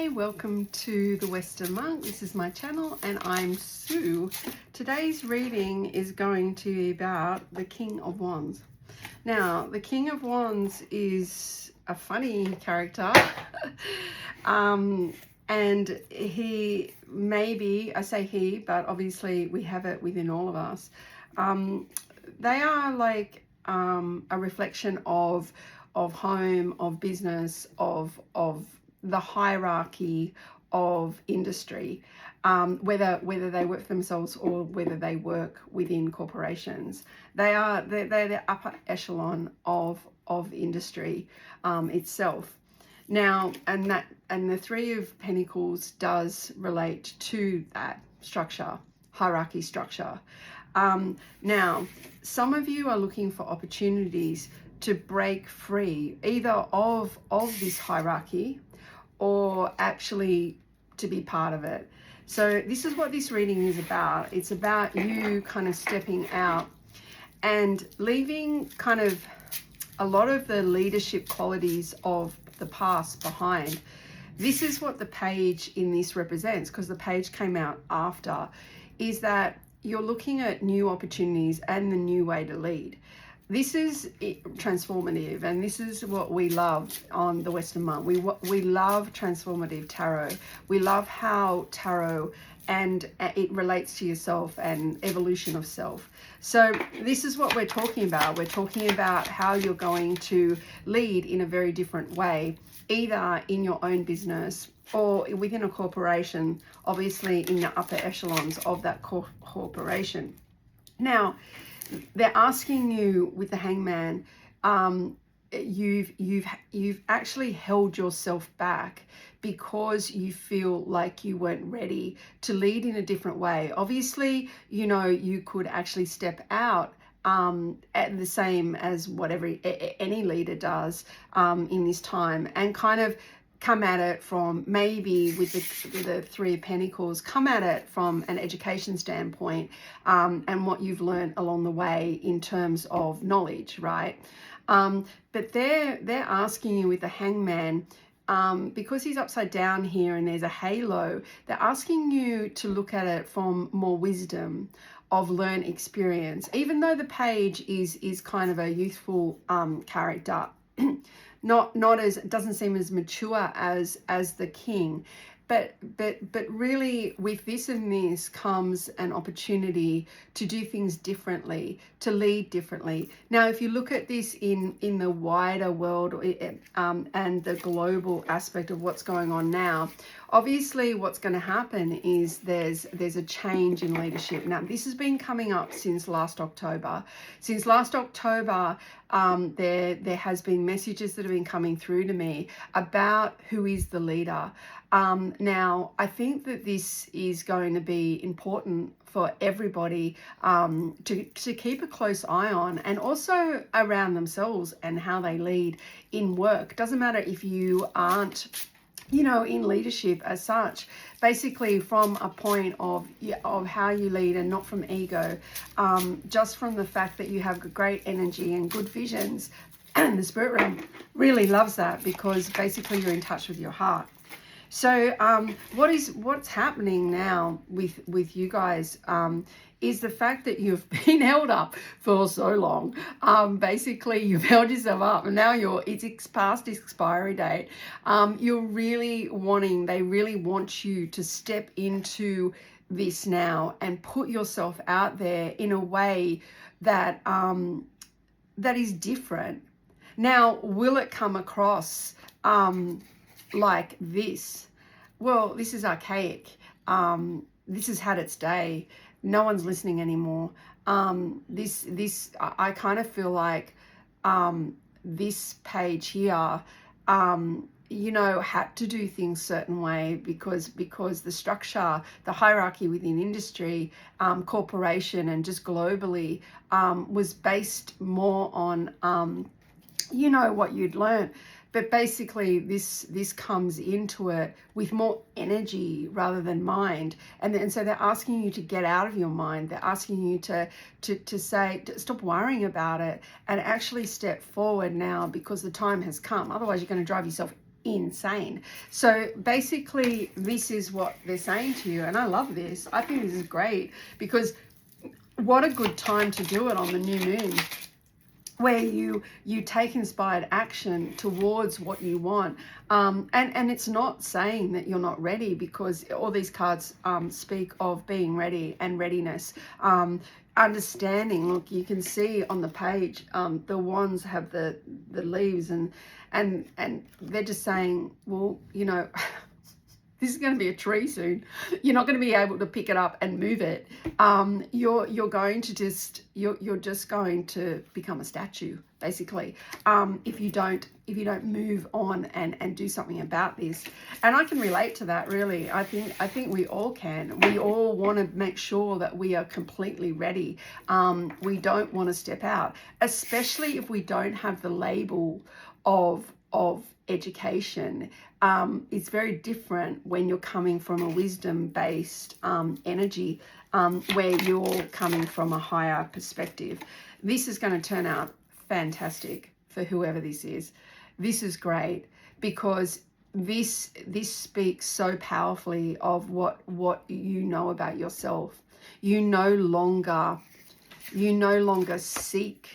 Hi, welcome to the Western Monk. This is my channel and I'm Sue. Today's reading is going to be about the King of Wands. Now, the King of Wands is a funny character. And he maybe, I say he, but obviously we have it within all of us. They are like a reflection of home, of business, of the hierarchy of industry, whether they work for themselves or whether they work within corporations. They're the upper echelon of industry itself. Now, and the Three of Pentacles does relate to that structure, hierarchy structure. Now, some of you are looking for opportunities to break free either of this hierarchy or actually to be part of it. So this is what this reading is about. It's about you kind of stepping out and leaving kind of a lot of the leadership qualities of the past behind. This is what the page in this represents, because the page came out after, is that you're looking at new opportunities and the new way to lead. This is transformative, and this is what we love on the Western Monk. We love transformative tarot. We love how tarot and it relates to yourself and evolution of self. So this is what we're talking about. We're talking about how you're going to lead in a very different way, either in your own business or within a corporation, obviously in the upper echelons of that corporation. Now, they're asking you with the Hangman, you've actually held yourself back because you feel like you weren't ready to lead in a different way. Obviously, you know, you could actually step out at the same as whatever any leader does in this time, and kind of come at it from, maybe with the Three of Pentacles, come at it from an education standpoint, and what you've learned along the way in terms of knowledge, right? But they're asking you with the Hangman, because he's upside down here and there's a halo, they're asking you to look at it from more wisdom of learned experience, even though the page is kind of a youthful character. Not as, it doesn't seem as mature as the king, but really with this and this comes an opportunity to do things differently, to lead differently. Now, if you look at this in the wider world and the global aspect of what's going on now, obviously what's going to happen is there's a change in leadership. Now, this has been coming up since last October. Since last October, there has been messages that have been coming through to me about who is the leader. Now, I think that this is going to be important for everybody to keep a close eye on, and also around themselves and how they lead in work. Doesn't matter if you aren't, you know, in leadership as such, basically from a point of how you lead and not from ego, just from the fact that you have great energy and good visions. And the spirit realm really loves that, because basically you're in touch with your heart. So what's happening now with you guys is the fact that you've been held up for so long. Basically, you've held yourself up, and now it's past expiry date. You're really wanting, they really want you to step into this now and put yourself out there in a way that that is different. Now, will it come across like this? Well, this is archaic. This has had its day. No one's listening anymore. I kind of feel like this page here, you know, had to do things certain way because the structure, the hierarchy within industry, corporation, and just globally was based more on you know, what you'd learned. But basically this comes into it with more energy rather than mind. And so they're asking you to get out of your mind. They're asking you to say, stop worrying about it and actually step forward now, because the time has come. Otherwise, you're going to drive yourself insane. So basically, this is what they're saying to you, and I love this. I think this is great, because what a good time to do it on the new moon, where you take inspired action towards what you want. And it's not saying that you're not ready, because all these cards speak of being ready and readiness. Understanding, look, you can see on the page, the wands have the leaves, and they're just saying, well, you know, this is going to be a tree soon. You're not going to be able to pick it up and move it. You're going to just you're just going to become a statue, basically, if you don't move on and do something about this. And I can relate to that, really. I think we all can. We all want to make sure that we are completely ready. We don't want to step out, especially if we don't have the label of education. It's very different when you're coming from a wisdom-based energy, where you're coming from a higher perspective. This is going to turn out fantastic for whoever this is. This is great, because this speaks so powerfully of what you know about yourself. You no longer seek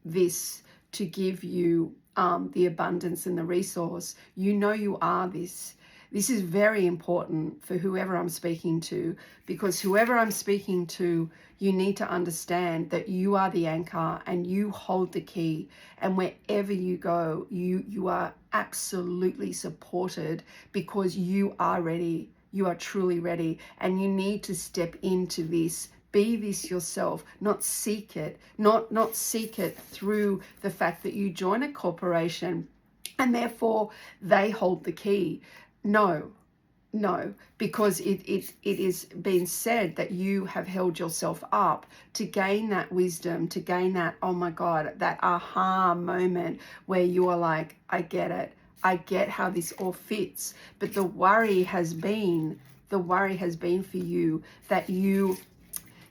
this to give you the abundance and the resource. You know you are this. This is very important for whoever I'm speaking to, because whoever I'm speaking to, you need to understand that you are the anchor and you hold the key, and wherever you go, you are absolutely supported, because you are ready. You are truly ready, and you need to step into this. Be this yourself, not seek it, not seek it through the fact that you join a corporation and therefore they hold the key. No, because it is being said that you have held yourself up to gain that wisdom, to gain that, oh my God, that aha moment where you are like, I get it. I get how this all fits. But the worry has been for you that you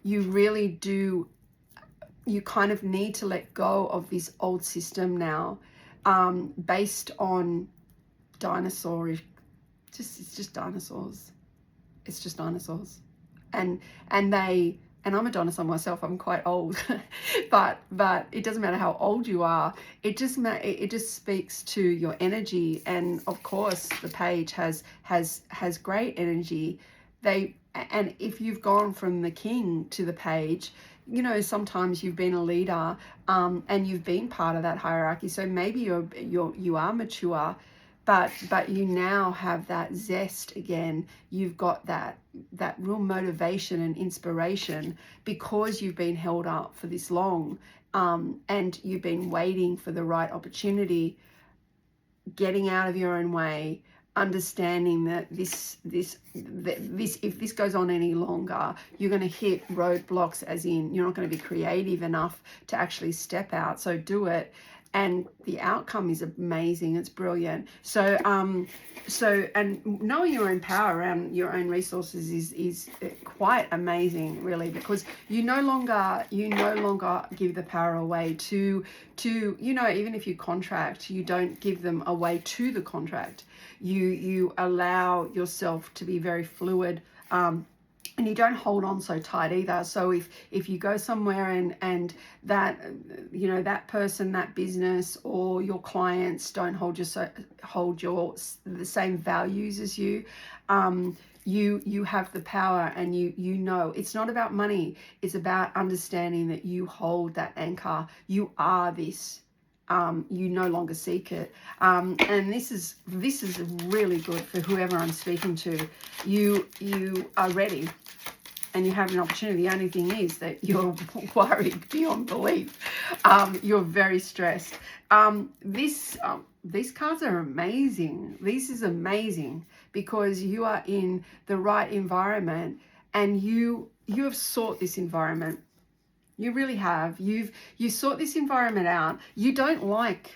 really do, you kind of need to let go of this old system now, based on dinosaurish, it's just dinosaurs. It's just dinosaurs. And I'm a dinosaur myself. I'm quite old, but it doesn't matter how old you are. It just speaks to your energy. And of course, the page has great energy. And if you've gone from the king to the page, you know, sometimes you've been a leader, and you've been part of that hierarchy. So maybe you are mature, but you now have that zest again. You've got that real motivation and inspiration, because you've been held up for this long, and you've been waiting for the right opportunity, getting out of your own way, understanding that this if this goes on any longer, you're going to hit roadblocks, as in you're not going to be creative enough to actually step out. So do it, and the outcome is amazing. It's brilliant. So and knowing your own power around your own resources is quite amazing, really, because you no longer give the power away to you know, even if you contract, you don't give them away to the contract. You allow yourself to be very fluid, and you don't hold on so tight either. So if you go somewhere and that, you know, that person, that business, or your clients don't hold the same values as you, you have the power, and you know it's not about money. It's about understanding that you hold that anchor. You are this. You no longer seek it, and this is really good for whoever I'm speaking to. You are ready, and you have an opportunity. The only thing is that you're worried beyond belief. You're very stressed. These cards are amazing. This is amazing, because you are in the right environment, and you have sought this environment. You really have. You sought this environment out. You don't like,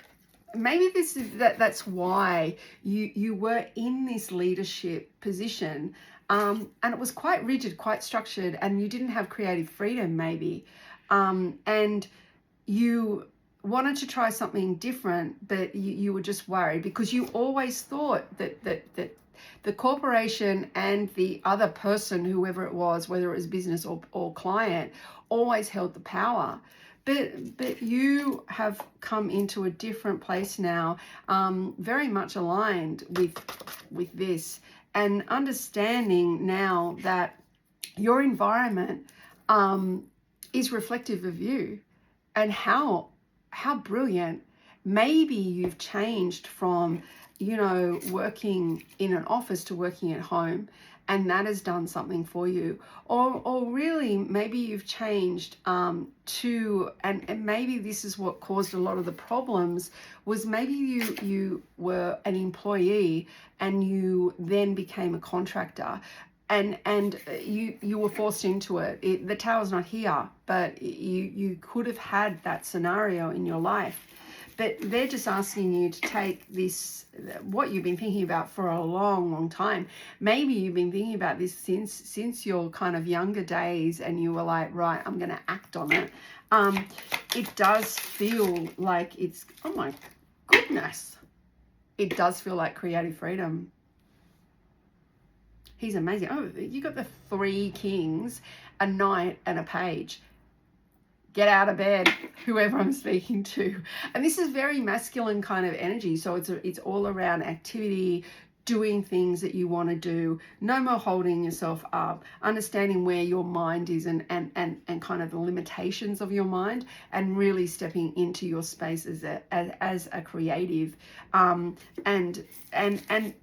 maybe that's why you were in this leadership position, and it was quite rigid, quite structured, and you didn't have creative freedom, maybe, and you wanted to try something different, but you were just worried because you always thought that the corporation and the other person, whoever it was, whether it was business or client, always held the power. But you have come into a different place now, very much aligned with this, and understanding now that your environment is reflective of you, and how brilliant. Maybe you've changed from, working in an office to working at home, and that has done something for you. Or really, maybe you've changed to, and maybe this is what caused a lot of the problems, was maybe you were an employee and you then became a contractor. And you were forced into it. The tower's not here, but you could have had that scenario in your life. But they're just asking you to take this, what you've been thinking about for a long time. Maybe you've been thinking about this since your kind of younger days, and you were like, right, I'm going to act on it. It does feel like it's, oh my goodness, it does feel like creative freedom. He's amazing. Oh, you got the 3 kings, a knight, and a page. Get out of bed, whoever I'm speaking to. And this is very masculine kind of energy. So it's all around activity, doing things that you want to do. No more holding yourself up, understanding where your mind is and kind of the limitations of your mind, and really stepping into your space as a creative. And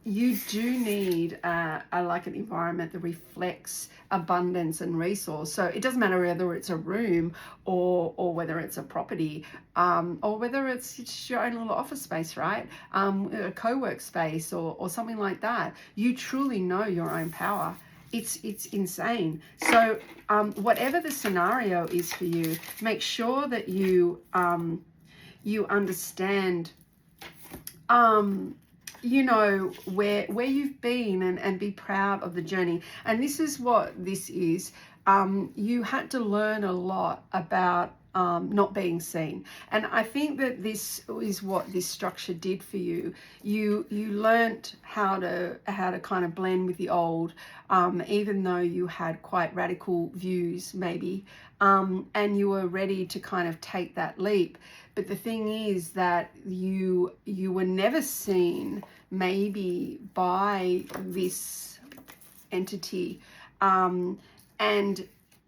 you do need like an environment that reflects abundance and resource. So it doesn't matter whether it's a room or whether it's a property, or whether it's just your own little office space, right? A co-work space or something like that. You truly know your own power. It's insane. So whatever the scenario is for you, make sure that you understand where you've been, and be proud of the journey. And this is what this is. You had to learn a lot about not being seen, and I think that this is what this structure did for you. You learnt how to kind of blend with the old, even though you had quite radical views maybe, and you were ready to kind of take that leap. But the thing is that you were never seen maybe by this entity, and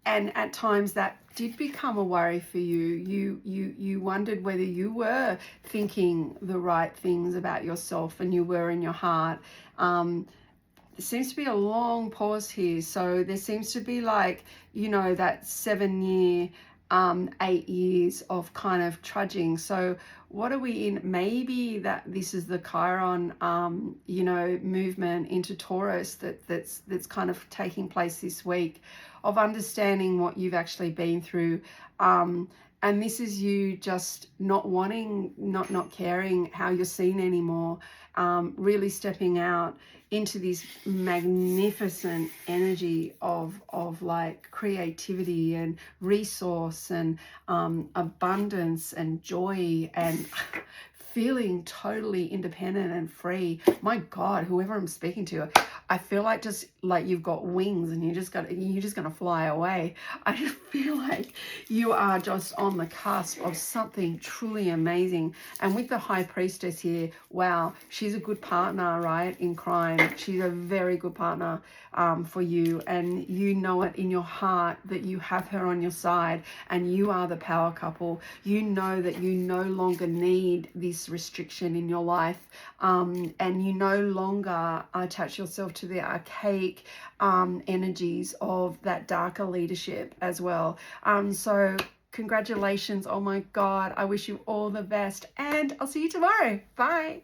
at times that did become a worry for you. You wondered whether you were thinking the right things about yourself, and you were in your heart. There seems to be a long pause here. So there seems to be like, that 7-year, 8 years of kind of trudging. So what are we in? Maybe that this is the Chiron, movement into Taurus that's kind of taking place this week, of understanding what you've actually been through. And this is you just not wanting, not caring how you're seen anymore, really stepping out into this magnificent energy of like creativity and resource and abundance and joy, and feeling totally independent and free. My God, whoever I'm speaking to, I feel like just like you've got wings and you're just gonna fly away. I just feel like you are just on the cusp of something truly amazing. And with the High Priestess here, wow, she's a good partner, right? In crime, she's a very good partner for you, and you know it in your heart that you have her on your side, and you are the power couple. You know that you no longer need this restriction in your life, and you no longer attach yourself to the archaic energies of that darker leadership as well. So congratulations. Oh my God, I wish you all the best, and I'll see you tomorrow. Bye.